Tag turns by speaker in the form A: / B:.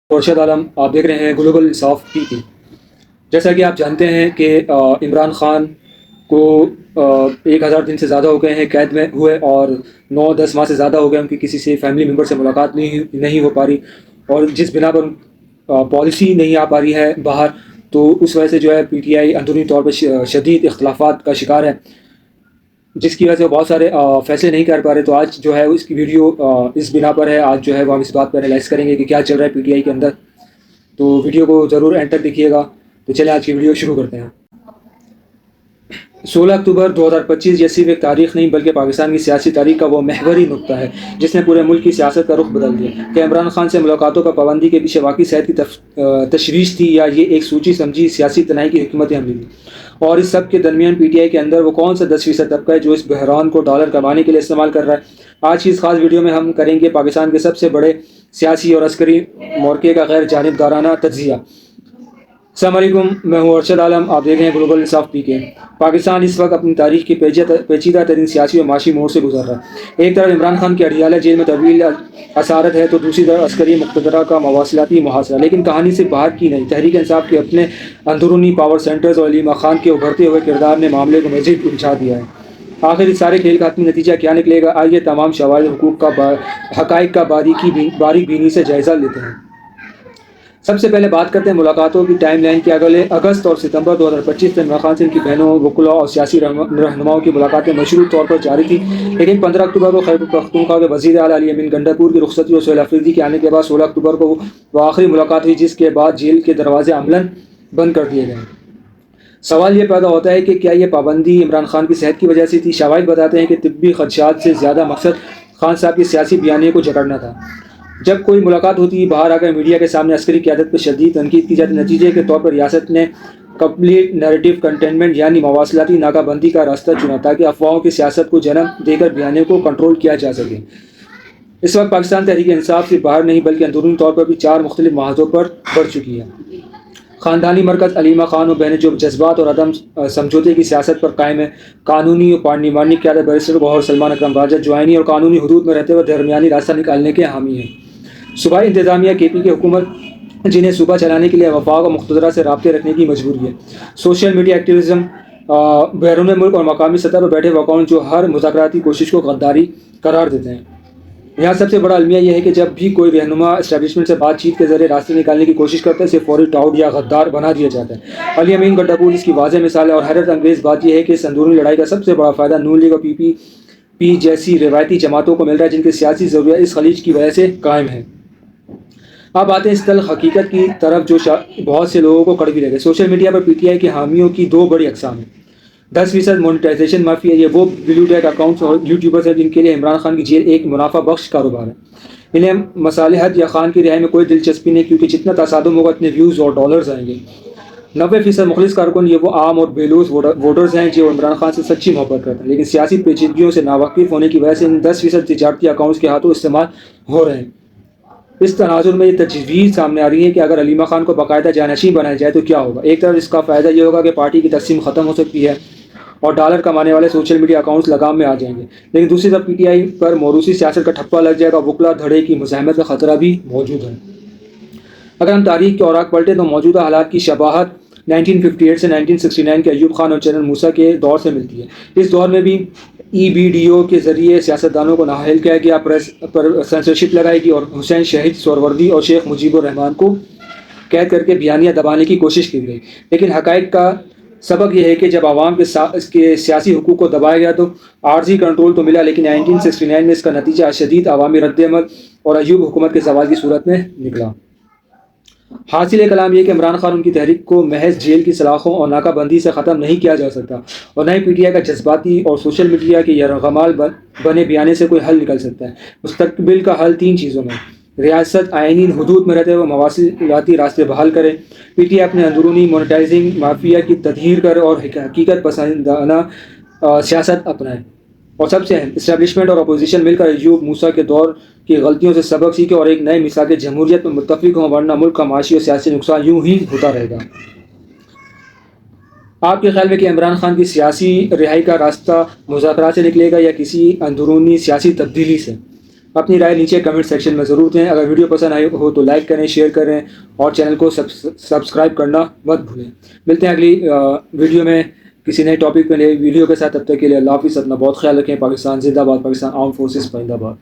A: خورشید عالم آپ دیکھ رہے ہیں گلوبل انصاف پی کی۔ جیسا کہ آپ جانتے ہیں کہ عمران خان کو 1000 دن سے زیادہ ہو گئے ہیں قید میں ہوئے، اور 9-10 ماہ سے زیادہ ہو گئے ان کی کسی سے فیملی ممبر سے ملاقات نہیں ہو پا رہی، اور جس بنا پر پالیسی نہیں آ پا رہی ہے باہر، تو اس وجہ سے جو ہے پی ٹی آئی اندرونی طور پر شدید اختلافات کا شکار ہے، جس کی وجہ سے بہت سارے فیصلے نہیں کر پا رہے۔ تو آج جو ہے اس کی ویڈیو اس بنا پر ہے، آج جو ہے وہ ہم اس بات پر انالائز کریں گے کہ کیا چل رہا ہے پی ٹی آئی کے اندر۔ تو ویڈیو کو ضرور اینڈ تک دیکھیے گا۔ تو چلیں آج کی ویڈیو شروع کرتے ہیں۔ 16 اکتوبر 2025 یہ صرف ایک تاریخ نہیں بلکہ پاکستان کی سیاسی تاریخ کا وہ محوری نقطہ ہے جس نے پورے ملک کی سیاست کا رخ بدل دیا۔ کہ عمران خان سے ملاقاتوں پر پابندی کے پیچھے واقعی صحت کی تشویش تھی، یا یہ ایک سوچی سمجھی سیاسی تنہائی کی حکمت عملی تھی؟ اور اس سب کے درمیان پی ٹی آئی کے اندر وہ کون سا 10% طبقہ ہے جو اس بحران کو ڈالر کمانے کے لیے استعمال کر رہا ہے؟ آج کی اس خاص ویڈیو میں ہم کریں گے پاکستان کے سب سے بڑے سیاسی اور عسکری مورچے کا غیر جانبدارانہ تجزیہ۔ السلام علیکم، میں ہوں ارشد عالم، آپ دیکھ رہے ہیں گلوبل انصاف پی کے۔ پاکستان اس وقت اپنی تاریخ کی پیچیدہ ترین سیاسی اور معاشی موڑ سے گزر رہا ہے۔ ایک طرف عمران خان کی اڈیالہ جیل میں طویل اسارت ہے، تو دوسری طرف عسکری مقتدرہ کا مواصلاتی محاصرہ۔ لیکن کہانی صرف باہر کی نہیں، تحریک انصاف کے اپنے اندرونی پاور سینٹرز اور علیمہ خان کے ابھرتے ہوئے کردار نے معاملے کو مزید الجھا دیا ہے۔ آخر اس سارے کھیل کا حتمی نتیجہ کیا نکلے گا؟ آئیے تمام شواہد حقوق کا حقائق کا باریک بینی سے جائزہ لیتے ہیں۔ سب سے پہلے بات کرتے ہیں ملاقاتوں کی ٹائم لائن کی۔ اگلے اگست اور ستمبر 2025 میں عمران خان سے ان کی بہنوں، وکلاء اور سیاسی رہنماؤں کی ملاقاتیں مشروط طور پر جاری تھیں، لیکن 15 اکتوبر کو خیبر پختونخوا کے وزیر اعلیٰ علی امین گنڈاپور کی رخصتی اور سہیل افریدی کے آنے کے بعد 16 اکتوبر کو وہ آخری ملاقات ہوئی، جس کے بعد جیل کے دروازے عملاً بند کر دیے گئے۔ سوال یہ پیدا ہوتا ہے کہ کیا یہ پابندی عمران خان کی صحت کی وجہ سے تھی؟ شواہد بتاتے ہیں کہ طبی خدشات سے زیادہ مقصد خان صاحب کی سیاسی بیانیے کو جکڑنا تھا۔ جب کوئی ملاقات ہوتی، باہر آ کر میڈیا کے سامنے عسکری قیادت پر شدید تنقید کی جاتی، نتیجے کے طور پر ریاست نے کمپلیٹ نیریٹو کنٹینمنٹ یعنی مواصلاتی ناکہ بندی کا راستہ چنا تاکہ افواہوں کی سیاست کو جنم دے کر بیانیے کو کنٹرول کیا جا سکے۔ اس وقت پاکستان تحریک انصاف صرف باہر نہیں بلکہ اندرونی طور پر بھی 4 مختلف محاذوں پر بڑھ چکی ہے۔ خاندانی مرکز علیمہ خان و بہنیں جو جذبات اور عدم سمجھوتے کی سیاست پر قائم ہے، قانونی اور پارلیمانی قیادت بیرسٹر گوہر سلمان اکرم راجہ جو آئینی اور قانونی حدود میں رہتے ہوئے درمیانی راستہ نکالنے کے حامی ہیں۔ صوبائی انتظامیہ کے پی کی حکومت جنہیں صوبہ چلانے کے لیے وفاق اور مقتدرہ سے رابطے رکھنے کی مجبوری ہے۔ سوشل میڈیا ایکٹیویزم، بیرون ملک اور مقامی سطح پر بیٹھے اکاؤنٹ جو ہر مذاکراتی کوشش کو غداری قرار دیتے ہیں۔ یہاں سب سے بڑا المیہ یہ ہے کہ جب بھی کوئی رہنما اسٹیبلشمنٹ سے بات چیت کے ذریعے راستے نکالنے کی کوشش کرتا ہے، اسے فوری ٹاؤٹ یا غدار بنا دیا جاتا ہے۔ علی امین گنڈاپور اس کی واضح مثال ہے، اور حیرت انگیز بات یہ ہے کہ اس اندرونی لڑائی کا سب سے بڑا فائدہ نون لیگ اور پی جیسی روایتی جماعتوں کو مل رہا ہے جن کی سیاسی ضروریات اس خلیج کی وجہ سے قائم ہے۔ اب آتے ہیں اس تلخ حقیقت کی طرف جو بہت سے لوگوں کو کڑوی لگے۔ Social media per P T I کے حامیوں کی 2 بڑی اقسام ہیں۔ 10% مونیٹائزیشن مافیا، یہ وہ بلیو ٹیک اکاؤنٹس اور یوٹیوبرز ہیں جن کے لیے عمران خان کی جیل ایک منافع بخش کاروبار ہے۔ انہیں مصالحت یا خان کی رہائی میں کوئی دلچسپی نہیں، کیونکہ جتنا تصادم ہوگا اتنے ویوز اور ڈالرز آئیں گے۔ 90% مخلص کارکن، یہ وہ عام اور بے لوث ووٹرز ہیں جو عمران خان سے سچی محبت کرتے ہیں، لیکن سیاسی پیچیدگیوں سے ناواقف ہونے کی وجہ سے ان 10% تجارتی اکاؤنٹس کے ہاتھوں استعمال ہو رہے ہیں۔ اس تناظر میں یہ تجویز سامنے آ رہی ہے کہ اگر علیمہ خان کو باقاعدہ جانشین بنایا جائے تو کیا ہوگا؟ ایک طرف اس کا فائدہ یہ ہوگا کہ پارٹی کی تقسیم ختم ہو سکتی ہے اور ڈالر کمانے والے سوشل میڈیا اکاؤنٹس لگام میں آ جائیں گے، لیکن دوسری طرف پی ٹی آئی پر موروثی سیاست کا ٹھپا لگ جائے گا، وکلا دھڑے کی مزاحمت کا خطرہ بھی موجود ہے۔ اگر ہم تاریخ کے اوراق پلٹیں تو موجودہ حالات کی شباہت 1958 سے 1969 کے ایوب خان اور جنرل موسیٰ کے دور سے ملتی ہے۔ اس دور میں بھی ای بی ڈی او کے ذریعے سیاستدانوں کو نااہل کیا گیا، پریس پر سینسرشپ لگائی گئی اور حسین شہید سہروردی اور شیخ مجیب الرحمان کو قید کر کے بیانیہ دبانے کی کوشش کی گئی۔ لیکن حقائق کا سبق یہ ہے کہ جب عوام کے سیاسی حقوق کو دبایا گیا تو عارضی کنٹرول تو ملا، لیکن 1969 میں اس کا نتیجہ شدید عوامی رد عمل اور ایوب حکومت کے زوال کی صورت میں نکلا۔ حاصل کلام یہ کہ عمران خان ان کی تحریک کو محض جیل کی سلاخوں اور ناکہ بندی سے ختم نہیں کیا جا سکتا، اور نہ ہی پی ٹی آئی کا جذباتی اور سوشل میڈیا کے یرغمال بنے بیانے سے کوئی حل نکل سکتا ہے۔ مستقبل کا حل 3 چیزوں میں: ریاست آئینی حدود میں رہتے ہوئے مواصلاتی راستے بحال کرے، پی ٹی آئی اپنے اندرونی مونیٹائزنگ مافیا کی تدہیر کرے اور حقیقت پسندانہ سیاست اپنائے، اور سب سے اہم اسٹیبلشمنٹ اور اپوزیشن مل کر ایوب موسیٰ کے دور کی غلطیوں سے سبق سیکھے اور ایک نئے مصداق جمہوریت میں متفق ہوں، ورنہ ملک کا معاشی اور سیاسی نقصان یوں ہی ہوتا رہے گا۔ آپ کے خیال میں کہ عمران خان کی سیاسی رہائی کا راستہ مذاکرات سے نکلے گا یا کسی اندرونی سیاسی تبدیلی سے؟ اپنی رائے نیچے کمنٹ سیکشن میں ضرور دیں. اگر ویڈیو پسند آئی ہو تو لائک کریں، شیئر کریں اور چینل کو سبسکرائب کرنا مت بھولیں. ملتے ہیں اگلی ویڈیو میں کسی نئے ٹاپک پہ نئے ویڈیو کے ساتھ. تب تک کے لیے اللہ حافظ. اپنا بہت خیال رکھیں. پاکستان زندہ باد. پاکستان آرم فورسز زندہ باد.